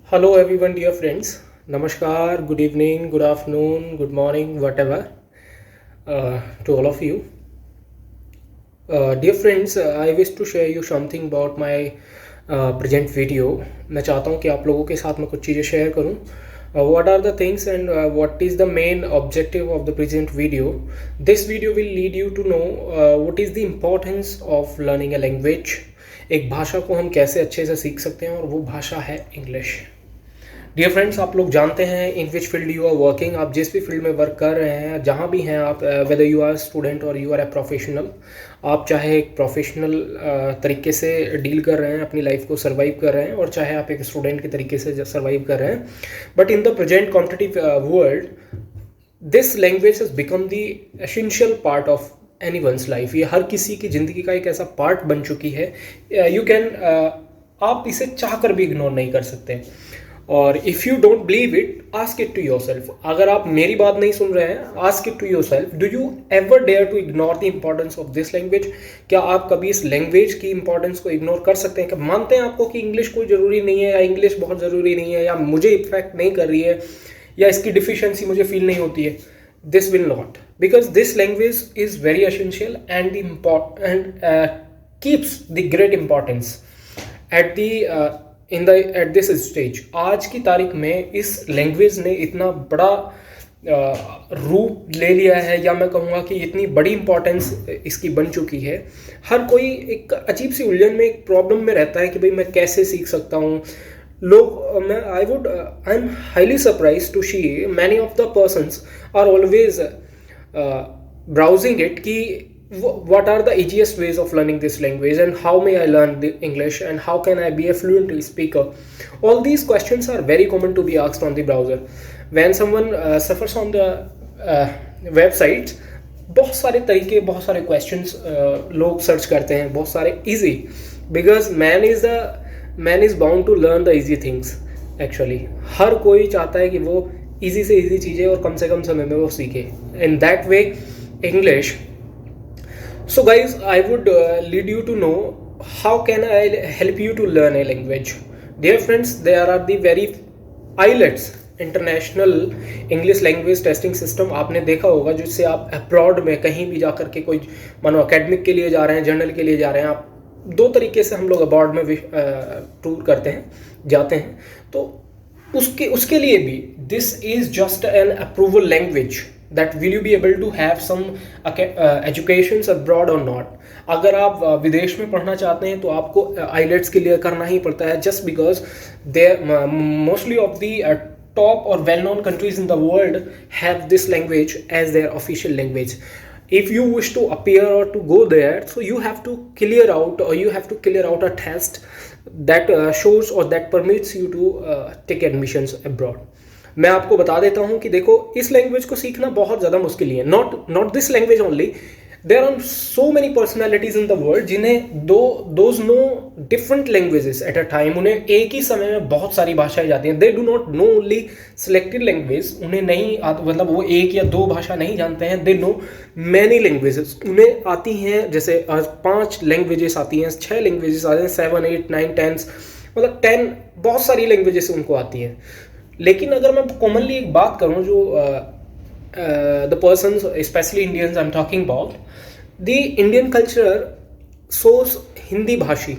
Hello, everyone, dear friends. Namaskar, good evening, good afternoon, good morning, whatever, to all of you. Dear friends, I wish to share you something about my present video. मैं चाहता हूँ कि आप लोगों के साथ मैं कुछ चीज़ें शेयर करूँ. What are the things and what is the main objective of the present video? This video will lead you to know what is the importance of learning a language. एक भाषा को हम कैसे अच्छे से सीख सकते हैं और वो भाषा है इंग्लिश. डियर फ्रेंड्स, आप लोग जानते हैं in which field you are working. आप जिस भी फील्ड में वर्क कर रहे हैं, जहाँ भी हैं आप, वेदर यू आर स्टूडेंट और यू आर ए प्रोफेशनल, आप चाहे एक प्रोफेशनल तरीके से डील कर रहे हैं, अपनी लाइफ को सर्वाइव कर रहे हैं, और चाहे आप एक स्टूडेंट के तरीके से सर्वाइव कर रहे हैं. But in the present competitive world, this language has become the essential part of any one's life. ये हर किसी की ज़िंदगी का एक ऐसा पार्ट बन चुकी है. यू कैन आप इसे चाह कर भी इग्नोर नहीं कर सकते. और if you don't believe it, ask it to yourself. अगर आप मेरी बात नहीं सुन रहे हैं, ask it to yourself. Do you ever dare to ignore the importance of this language? क्या आप कभी इस लैंग्वेज की इंपॉर्टेंस को इग्नोर कर सकते हैं? क्या मानते हैं आपको कि इंग्लिश कोई ज़रूरी नहीं है, या इंग्लिश बहुत ज़रूरी नहीं है, या मुझे इफेक्ट नहीं कर रही है, या इसकी डिफिशियंसी मुझे फील नहीं होती है? This will not, because this language is very essential and keeps the great importance at the at this stage. आज की तारीख में इस लैंग्वेज ने इतना बड़ा रूप ले लिया है, या मैं कहूँगा कि इतनी बड़ी इंपॉर्टेंस इसकी बन चुकी है. हर कोई एक अजीब सी उलझन में, एक प्रॉब्लम में रहता है कि भाई मैं कैसे सीख सकता हूँ. लोग I am highly surprise to see many of the persons are always browsing it कि what are the easiest ways of learning this language, and how may I learn the English, and how can I be a fluent speaker? All these questions are very common to be asked on the browser. When someone suffers on the websites, बहुत सारे तरीके, बहुत सारे questions लोग search करते हैं, बहुत सारे easy, because man is bound to learn the easy things. Actually हर कोई चाहता है कि वो easy से easy चीज़ें और कम से कम समय में वो सीखे. In that way, English. So guys, I would lead you to know how can I help you to learn a language. Dear friends, there are the very IELTS, international English language testing system आपने देखा होगा, जिससे आप abroad में कहीं भी जाकर के, कोई मानो एकेडमिक के लिए जा रहे हैं, जर्नल के लिए जा रहे हैं, आप दो तरीके से हम लोग अब्रॉड में टूर करते हैं, जाते हैं. तो उसके लिए भी this is just an approval language that will you be able to have some educations abroad or not. अगर आप विदेश में पढ़ना चाहते हैं तो आपको IELTS क्लियर करना ही पड़ता है, just because mostly of the top or well-known countries in the world have this language as their official language. If you wish to appear or to go there, so you have to clear out a test that shows or that permits you to take admissions abroad. मैं आपको बता देता हूँ कि देखो, इस language को सीखना बहुत ज़्यादा मुश्किल ही है. Not this language only, there are so many personalities in the world जिन्हें those know different languages at a time. उन्हें एक ही समय में बहुत सारी भाषाएं जाती हैं. They do not know only selected language. उन्हें नहीं मतलब वो एक या दो भाषा नहीं जानते हैं. They know many languages. उन्हें आती हैं, जैसे 5 लैंग्वेजेस आती हैं, 6 लैंग्वेजेस आती हैं, 7, 8, 9, 10, मतलब 10 बहुत सारी लैंग्वेजेस उनको आती हैं. लेकिन अगर मैं कॉमनली एक बात करूं, जो the persons, specially Indians I am talking about, the Indian culture source Hindi भाषी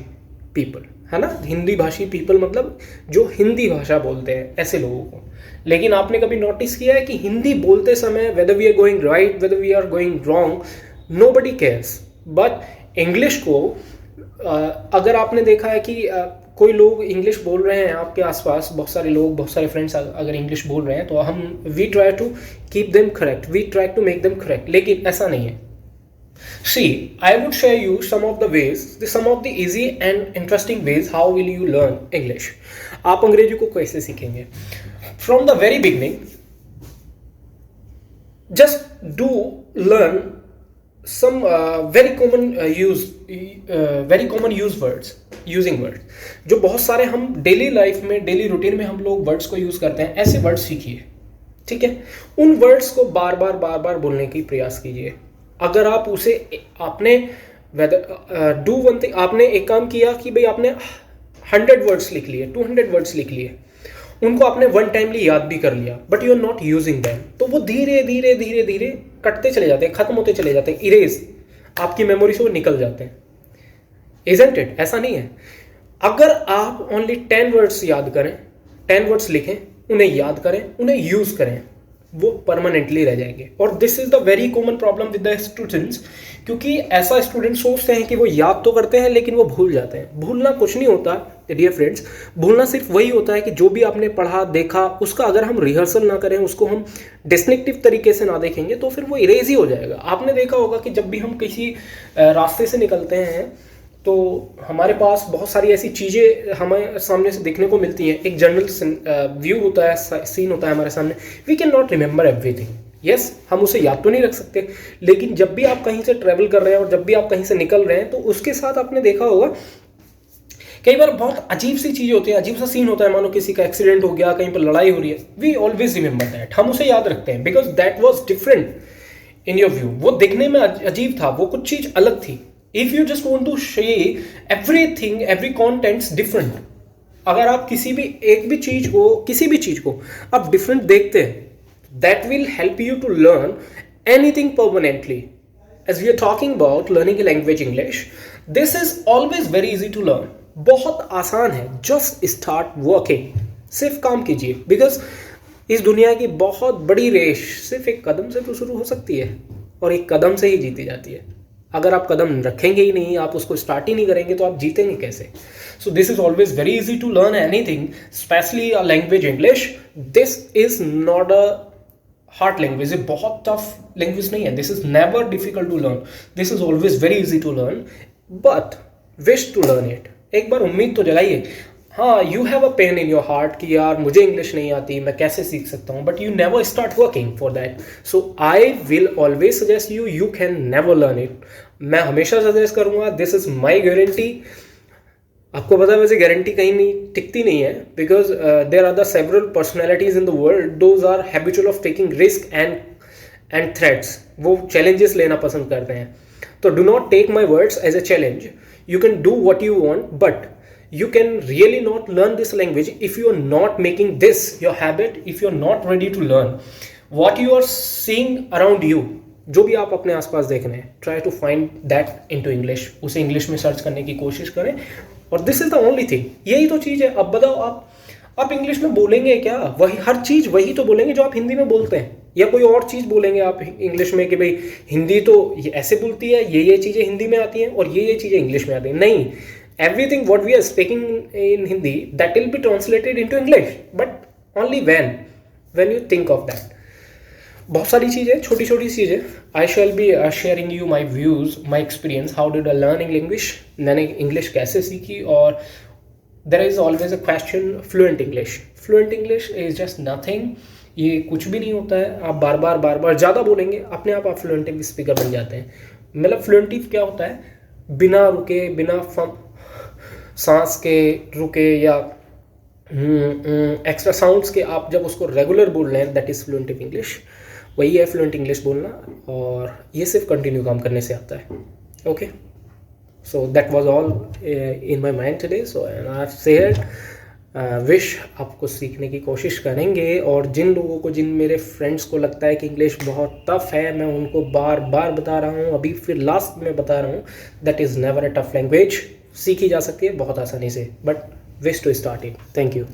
पीपल, है ना. हिंदी भाषी पीपल मतलब जो हिंदी भाषा बोलते हैं, ऐसे लोगों को. लेकिन आपने कभी नोटिस किया है कि हिंदी बोलते समय, whether we are going right, whether we are going wrong, nobody cares. But English को अगर आपने देखा है कि कोई लोग इंग्लिश बोल रहे हैं आपके आसपास, बहुत सारे लोग, बहुत सारे फ्रेंड्स अगर इंग्लिश बोल रहे हैं, तो we try to keep them correct, we try to make them correct. लेकिन ऐसा नहीं है. See, I would share you some of the ways, some of the easy and interesting ways how will you learn English. आप अंग्रेजी को कैसे सीखेंगे? From the very beginning, just do learn some very common using words. जो बहुत सारे हम daily life में, डेली रूटीन में हम लोग वर्ड्स को यूज करते हैं, ऐसे वर्ड्स सीखिए. ठीक है, उन वर्ड्स को बार बार बोलने की प्रयास कीजिए. अगर आप उसे आपने डू वन थिंग, आपने एक काम किया कि भाई आपने 100 वर्ड्स लिख लिए, 200 वर्ड्स लिख लिए, उनको आपने वन टाइमली याद भी कर लिया, but you are not using them, तो वो धीरे धीरे धीरे धीरे कटते चले जाते हैं, खत्म होते चले जाते हैं, इरेज, आपकी मेमोरी से वो निकल जाते हैं। Isn't it? ऐसा नहीं है। अगर आप ओनली 10 वर्ड्स याद करें, 10 वर्ड्स लिखें, उन्हें याद करें, उन्हें यूज करें, वो परमानेंटली रह जाएंगे। और this is the very common problem with the students, क्योंकि ऐसा स्टूडेंट सोचते हैं कि वो याद तो करते हैं लेकिन वो भूल जाते हैं। भूलना कुछ नहीं होता डियर फ्रेंड्स, भूलना सिर्फ वही होता है कि जो भी आपने पढ़ा देखा उसका अगर हम रिहर्सल ना करें, उसको हम डिस्टिंक्टिव तरीके से ना देखेंगे, तो फिर वो इरेज ही हो जाएगा। आपने देखा होगा कि जब भी हम किसी रास्ते से निकलते हैं तो हमारे पास बहुत सारी ऐसी चीज़ें हमारे सामने से देखने को मिलती हैं, एक जनरल व्यू होता है, सीन होता है हमारे सामने। We can not remember everything, yes, हम उसे याद तो नहीं रख सकते, लेकिन जब भी आप कहीं से ट्रैवल कर रहे हैं और जब भी आप कहीं से निकल रहे हैं, तो उसके साथ आपने देखा होगा कई बार बहुत अजीब सी चीज़ें होती है, अजीब सा सीन होता है, मानो किसी का एक्सीडेंट हो गया, कहीं पर लड़ाई हो रही है, वी ऑलवेज रिमेंबर दैट, हम उसे याद रखते हैं, because that was different in your view. वो देखने में अजीब था, वो कुछ चीज़ अलग थी। If you just want to say everything, every contents different, अगर आप किसी भी एक भी चीज को, किसी भी चीज को आप डिफरेंट देखते हैं, that will help you to learn anything permanently. As we are talking about learning language English, this is always very easy to learn. बहुत आसान है, जस्ट स्टार्ट वर्किंग, सिर्फ काम कीजिए, बिकॉज इस दुनिया की बहुत बड़ी रेस सिर्फ एक कदम से तो शुरू हो सकती है और एक कदम से ही जीती जाती है। अगर आप कदम रखेंगे ही नहीं, आप उसको स्टार्ट ही नहीं करेंगे, तो आप जीतेंगे कैसे? So this is always very easy to learn anything, specially a language English. This is not a hard language, ये बहुत टफ लैंग्वेज नहीं है। This is never difficult to learn, this is always very easy to learn, but wish to learn it. एक बार उम्मीद तो जलाइए। हाँ, you have a pain in your heart कि यार मुझे इंग्लिश नहीं आती, मैं कैसे सीख सकता हूँ, but you never start working for that. So I will always suggest you, you can never learn it. मैं हमेशा सजेस्ट करूँगा, दिस इज माई गारंटी। आपको पता है वैसे गारंटी कहीं नहीं टिकती नहीं है, because there are the several personalities in the world, those are habitual of taking risk and threats. वो चैलेंजेस लेना पसंद करते हैं। तो do not take my words as a challenge. You can do what you want, but you can really not learn this language if you are not making this your habit, if you are not ready to learn what you are seeing around you। जो भी आप अपने आसपास देख रहे हैं, try to find that into English, उसे English में सर्च करने की कोशिश करें। और this is the only thing, यही तो चीज़ है। अब बताओ आप इंग्लिश में बोलेंगे क्या? वही हर चीज़ वही तो बोलेंगे जो आप हिंदी में बोलते हैं, या कोई और चीज़ बोलेंगे आप इंग्लिश में कि भाई हिंदी तो ये ऐसे बोलती है, ये चीज़ें हिंदी में आती हैं और ये चीज़ें इंग्लिश में आती हैं। नहीं, everything what we are speaking in Hindi that will be translated into English, but only when you think of that. बहुत सारी चीज़ें, छोटी छोटी चीज़ें। I shall be sharing you my views, my experience, how did I learn English, मैंने English कैसे सीखी। और there is always a question, fluent English. Fluent English is just nothing, ये कुछ भी नहीं होता है। आप बार बार ज़्यादा बोलेंगे, अपने आप फ्लुएंट स्पीकर बन जाते हैं। मतलब फ्लुएंटिव क्या होता है? बिना रुके, बिना सांस के रुके या एक्स्ट्रा साउंड्स के आप जब उसको रेगुलर बोल रहे हैं, दैट इज़ फ्लुएंटिव इंग्लिश। वही है फ्लुएंट इंग्लिश बोलना, और ये सिर्फ कंटिन्यू काम करने से आता है। Okay, so that was all in my mind today. So I have shared wish आपको सीखने की कोशिश करेंगे। और जिन लोगों को, जिन मेरे फ्रेंड्स को लगता है कि इंग्लिश बहुत टफ है, मैं उनको बार बार बता रहा हूँ, अभी फिर लास्ट में बता रहा हूँ, that is never a tough language. सीखी जा सकती है बहुत आसानी से, but wish to start it. Thank you.